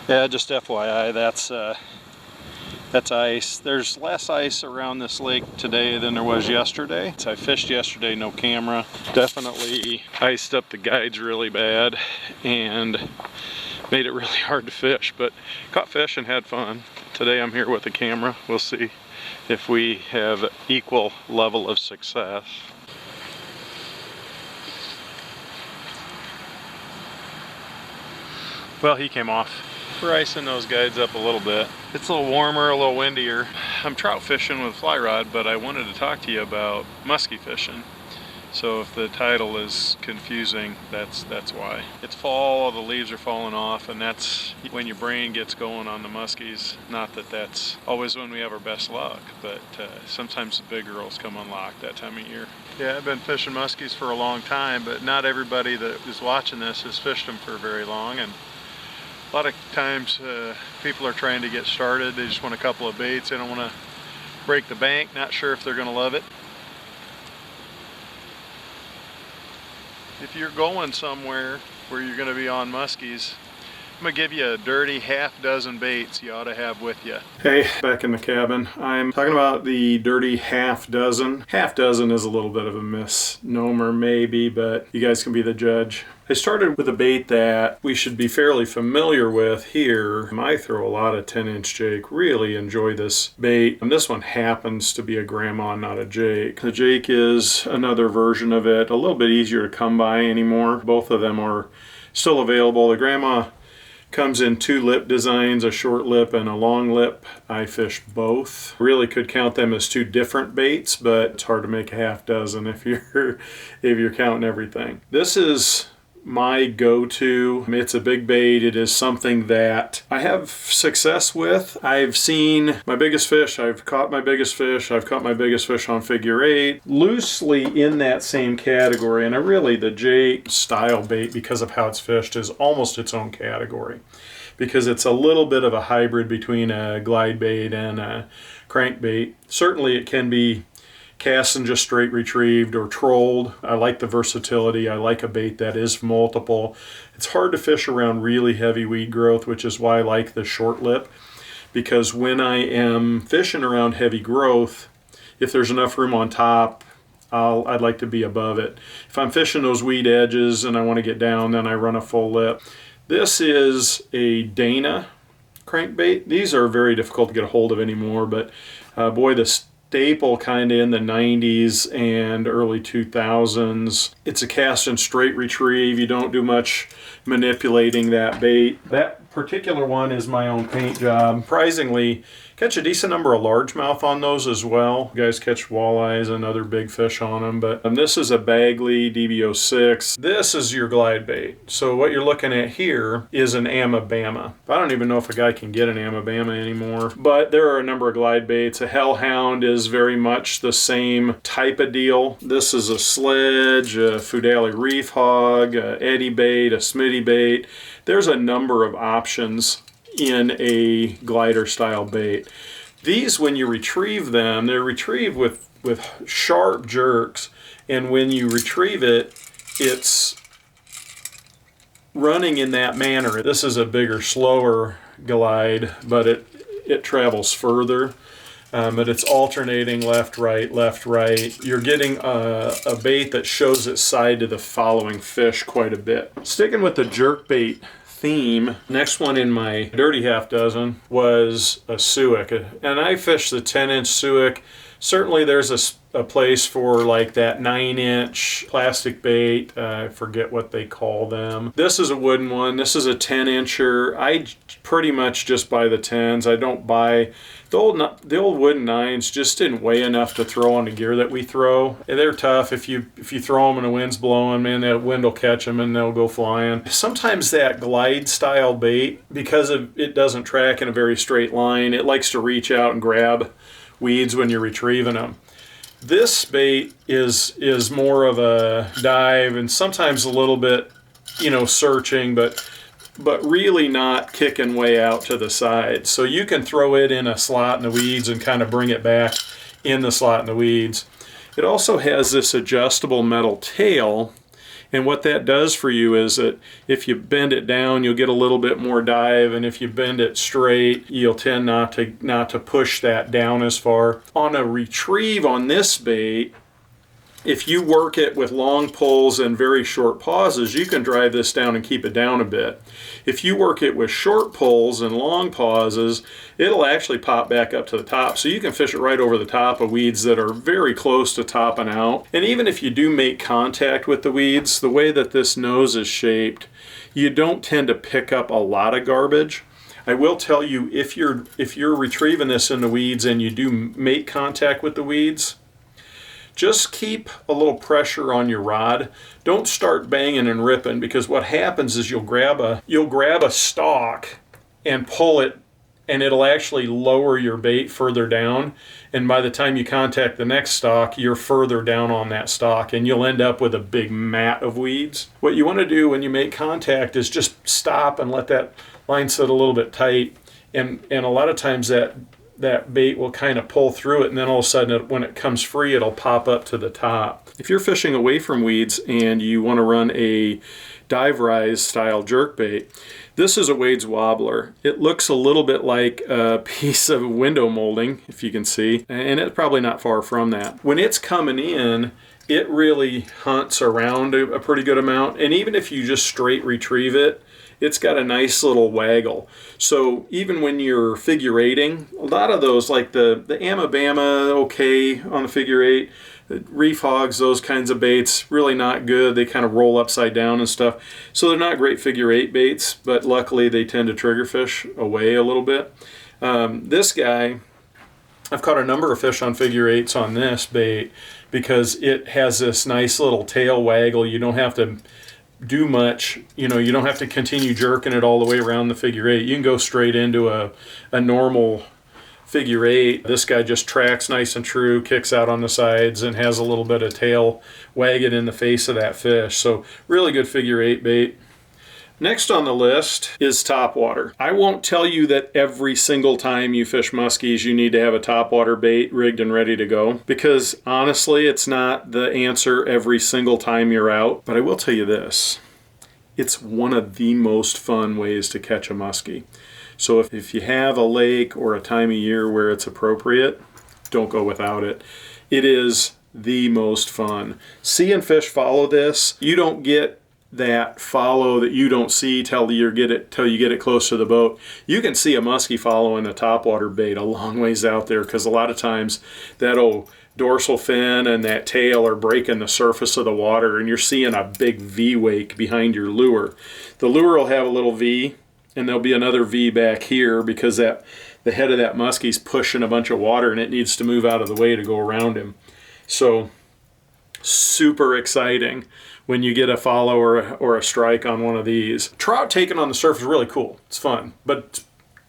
Yeah, just FYI, that's ice. There's less ice around this lake today than there was yesterday. I fished yesterday, no camera. Definitely iced up the guides really bad and made it really hard to fish, but caught fish and had fun. Today I'm here with a camera. We'll see if we have equal level of success. Well, he came off. We're icing those guides up a little bit. It's a little warmer, a little windier. I'm trout fishing with fly rod, but I wanted to talk to you about muskie fishing. So if the title is confusing, that's why. It's fall, all the leaves are falling off, and that's when your brain gets going on the muskies. Not that that's always when we have our best luck, but sometimes the big girls come unlocked that time of year. Yeah, I've been fishing muskies for a long time, but not everybody that is watching this has fished them for very long. And a lot of times people are trying to get started. They just want a couple of baits. They don't want to break the bank. Not sure if they're going to love it. If you're going somewhere where you're going to be on muskies, I'm going to give you a dirty half-dozen baits you ought to have with you. Hey, back in the cabin. I'm talking about the dirty half-dozen. Half-dozen is a little bit of a misnomer maybe, but you guys can be the judge. I started with a bait that we should be fairly familiar with here. I throw a lot of 10-inch jake. Really enjoy this bait. And this one happens to be a grandma, not a jake. The jake is another version of it, a little bit easier to come by anymore. Both of them are still available. The grandma comes in 2 lip designs, a short lip and a long lip. I fish both. Really could count them as 2 different baits, but it's hard to make a half-dozen if you're counting everything. This is my go-to. It's a big bait. It is something that I have success with. I've seen my biggest fish. I've caught my biggest fish. I've caught my biggest fish on figure 8. Loosely in that same category, and the jake style bait, because of how it's fished, is almost its own category, because it's a little bit of a hybrid between a glide bait and a crankbait. Certainly it can be cast and just straight retrieved or trolled. I like the versatility. I like a bait that is multiple. It's hard to fish around really heavy weed growth, which is why I like the short lip, because when I am fishing around heavy growth, if there's enough room on top, I'd like to be above it. If I'm fishing those weed edges and I want to get down, then I run a full lip. This is a Dana crankbait. These are very difficult to get a hold of anymore, but boy, the staple kind of in the 90s and early 2000s. It's a cast and straight retrieve. You don't do much manipulating that bait. That particular one is my own paint job. Surprisingly, catch a decent number of largemouth on those as well. You guys catch walleyes and other big fish on them, but this is a Bagley DB06. This is your glide bait. So what you're looking at here is an Amabama. I don't even know if a guy can get an Amabama anymore, but there are a number of glide baits. A Hellhound is very much the same type of deal. This is a Sledge, a Fudali Reef Hog, a Eddie bait, a Smitty bait. There's a number of options in a glider style bait. These, when you retrieve them, they're retrieved with sharp jerks, and when you retrieve it, it's running in that manner. This is a bigger, slower glide, but it travels further. But it's alternating left, right, left, right. You're getting a bait that shows its side to the following fish quite a bit. Sticking with the jerk bait theme, next one in my dirty half-dozen was a Suick. And I fished the 10-inch Suick. Certainly there's a place for like that 9-inch plastic bait. I forget what they call them. This is a wooden one. This is a 10-incher. I pretty much just buy the 10s. I don't buy the old wooden 9s. Just didn't weigh enough to throw on the gear that we throw. And they're tough. If you throw them and the wind's blowing, man, that wind will catch them and they'll go flying. Sometimes that glide style bait, because it doesn't track in a very straight line, it likes to reach out and grab weeds when you're retrieving them. This bait is more of a dive and sometimes a little bit, searching, but really not kicking way out to the side. So you can throw it in a slot in the weeds and kind of bring it back in the slot in the weeds. It also has this adjustable metal tail, And what that does for you is that if you bend it down, you'll get a little bit more dive, and if you bend it straight, you'll tend not to push that down as far. On a retrieve on this bait, if you work it with long pulls and very short pauses, you can drive this down and keep it down a bit. If you work it with short pulls and long pauses, it'll actually pop back up to the top. So you can fish it right over the top of weeds that are very close to topping out. And even if you do make contact with the weeds, the way that this nose is shaped, you don't tend to pick up a lot of garbage. I will tell you, if you're retrieving this in the weeds and you do make contact with the weeds, just keep a little pressure on your rod. Don't start banging and ripping, because what happens is you'll grab a stalk and pull it, and it'll actually lower your bait further down. And by the time you contact the next stalk, you're further down on that stalk, and you'll end up with a big mat of weeds. What you want to do when you make contact is just stop and let that line sit a little bit tight. And a lot of times that bait will kind of pull through it, and then all of a sudden when it comes free, it'll pop up to the top. If you're fishing away from weeds and you want to run a dive rise style jerkbait, this is a Wade's Wobbler. It looks a little bit like a piece of window molding, if you can see, and it's probably not far from that. When it's coming in, it really hunts around a pretty good amount, and even if you just straight retrieve it, it's got a nice little waggle. So even when you're figure eighting, a lot of those, like the Amabama, okay on the figure eight, the reef hogs, those kinds of baits, really not good. They kind of roll upside down and stuff. So they're not great figure eight baits, but luckily they tend to trigger fish away a little bit. This guy, I've caught a number of fish on figure eights on this bait because it has this nice little tail waggle. You don't have to do much, you don't have to continue jerking it all the way around the figure eight. You can go straight into a normal figure eight. This guy just tracks nice and true, kicks out on the sides, and has a little bit of tail wagging in the face of that fish. So really good figure eight bait. Next on the list is topwater. I won't tell you that every single time you fish muskies you need to have a topwater bait rigged and ready to go, because honestly it's not the answer every single time you're out. But I will tell you this, it's one of the most fun ways to catch a muskie. So if you have a lake or a time of year where it's appropriate, don't go without it. It is the most fun. Seeing fish follow this, you don't get that follow that you don't see till you get it close to the boat. You can see a muskie following a topwater bait a long ways out there, because a lot of times that old dorsal fin and that tail are breaking the surface of the water, and you're seeing a big V wake behind your lure. The lure will have a little V, and there'll be another V back here because the head of that muskie's pushing a bunch of water and it needs to move out of the way to go around him. So super exciting when you get a follow or a strike on one of these. Trout taking on the surface is really cool. It's fun, but it's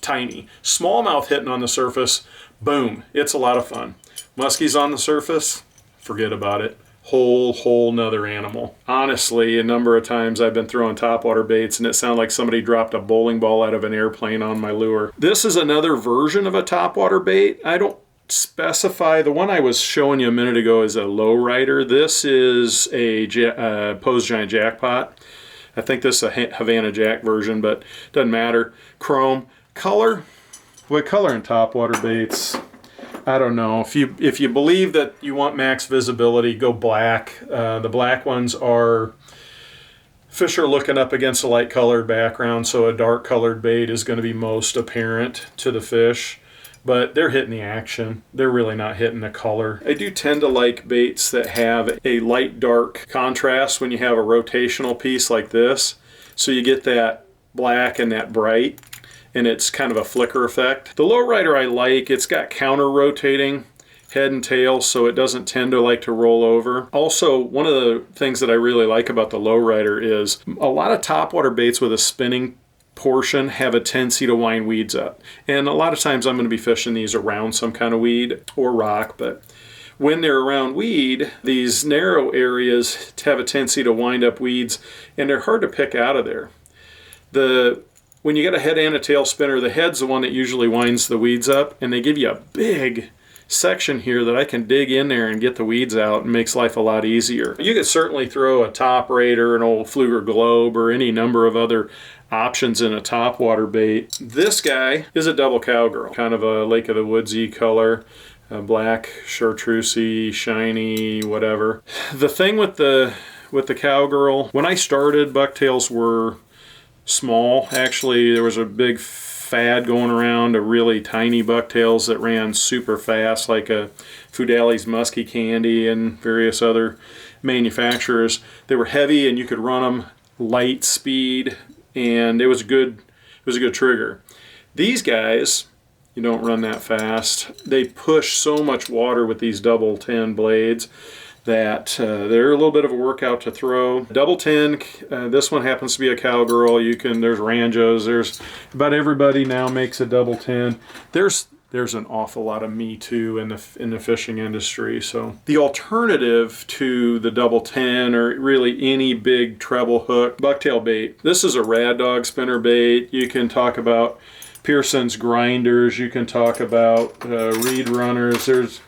tiny. Smallmouth hitting on the surface, boom, it's a lot of fun. Muskies on the surface, forget about it. Whole nother animal. Honestly, a number of times I've been throwing topwater baits and it sounded like somebody dropped a bowling ball out of an airplane on my lure. This is another version of a topwater bait. I don't specify. The one I was showing you a minute ago is a low rider. This is a Pose Giant Jackpot. I think this is a Havana Jack version, but doesn't matter. Chrome. Color? What color in topwater baits? I don't know. If you believe that you want max visibility, go black. The black ones are, fish are looking up against a light colored background, so a dark colored bait is going to be most apparent to the fish. But they're hitting the action. They're really not hitting the color. I do tend to like baits that have a light-dark contrast when you have a rotational piece like this. So you get that black and that bright, and it's kind of a flicker effect. The lowrider I like, it's got counter-rotating head and tail, so it doesn't tend to like to roll over. Also, one of the things that I really like about the lowrider is a lot of topwater baits with a spinning portion have a tendency to wind weeds up, and a lot of times I'm going to be fishing these around some kind of weed or rock, but when they're around weed, these narrow areas have a tendency to wind up weeds, and they're hard to pick out of there. When you get a head and a tail spinner, the head's the one that usually winds the weeds up, and they give you a big section here that I can dig in there and get the weeds out, and makes life a lot easier. You could certainly throw a top raider, an old Fluger Globe, or any number of other options in a topwater bait. This guy is a double cowgirl, kind of a Lake of the Woodsy color. Black, chartreusey, shiny, whatever. The thing with the cowgirl, when I started, bucktails were small. Actually, there was a big fad going around of really tiny bucktails that ran super fast, like a Fudali's Muskie Candy and various other manufacturers. They were heavy and you could run them light speed, and it was a good trigger. These guys, you don't run that fast. They push so much water with these double 10 blades that they're a little bit of a workout to throw. Double 10, this one happens to be a cowgirl. There's Ranjos, there's about everybody now makes a double 10. There's an awful lot of Me Too in the fishing industry. So the alternative to the double 10, or really any big treble hook bucktail bait, this is a Rad Dog spinner bait. You can talk about Pearson's grinders, you can talk about Reed runners, there's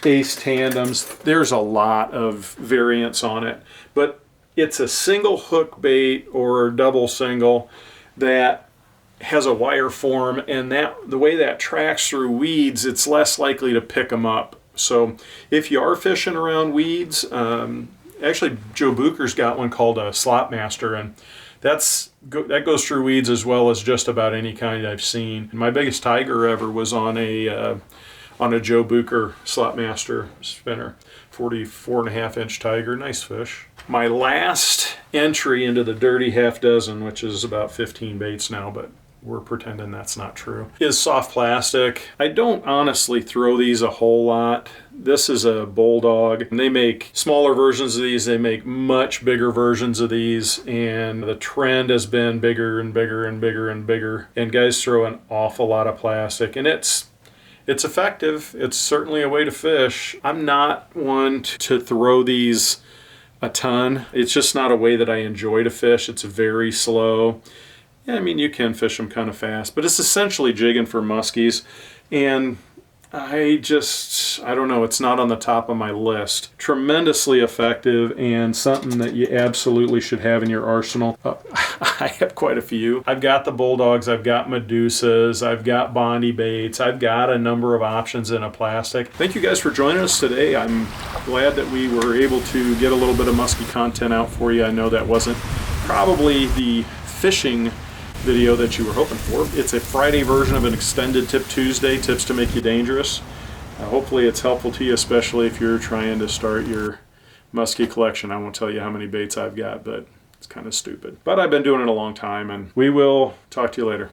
Ace tandems, there's a lot of variants on it, but it's a single hook bait or double single that has a wire form, and the way that tracks through weeds, it's less likely to pick them up. So if you are fishing around weeds, actually Joe Bucher's got one called a Slop Master, and that goes through weeds as well as just about any kind I've seen. My biggest tiger ever was on a Joe Bucher Slop Master spinner, 44.5-inch tiger, nice fish. My last entry into the dirty half dozen, which is about 15 baits now, but we're pretending that's not true, is soft plastic. I don't honestly throw these a whole lot. This is a Bulldog. They make smaller versions of these. They make much bigger versions of these, and the trend has been bigger and bigger and bigger and bigger. And guys throw an awful lot of plastic, and it's effective. It's certainly a way to fish. I'm not one to throw these a ton. It's just not a way that I enjoy to fish. It's very slow. Yeah, I mean, you can fish them kind of fast, but it's essentially jigging for muskies, and I don't know, it's not on the top of my list. Tremendously effective and something that you absolutely should have in your arsenal. I have quite a few. I've got the Bulldogs, I've got Medusas, I've got Bondi baits, I've got a number of options in a plastic. Thank you guys for joining us today. I'm glad that we were able to get a little bit of musky content out for you. I know that wasn't probably the fishing video that you were hoping for. It's a Friday version of an extended Tip Tuesday, tips to make you dangerous. Hopefully it's helpful to you, especially if you're trying to start your muskie collection. I won't tell you how many baits I've got, but it's kind of stupid. But I've been doing it a long time, and we will talk to you later.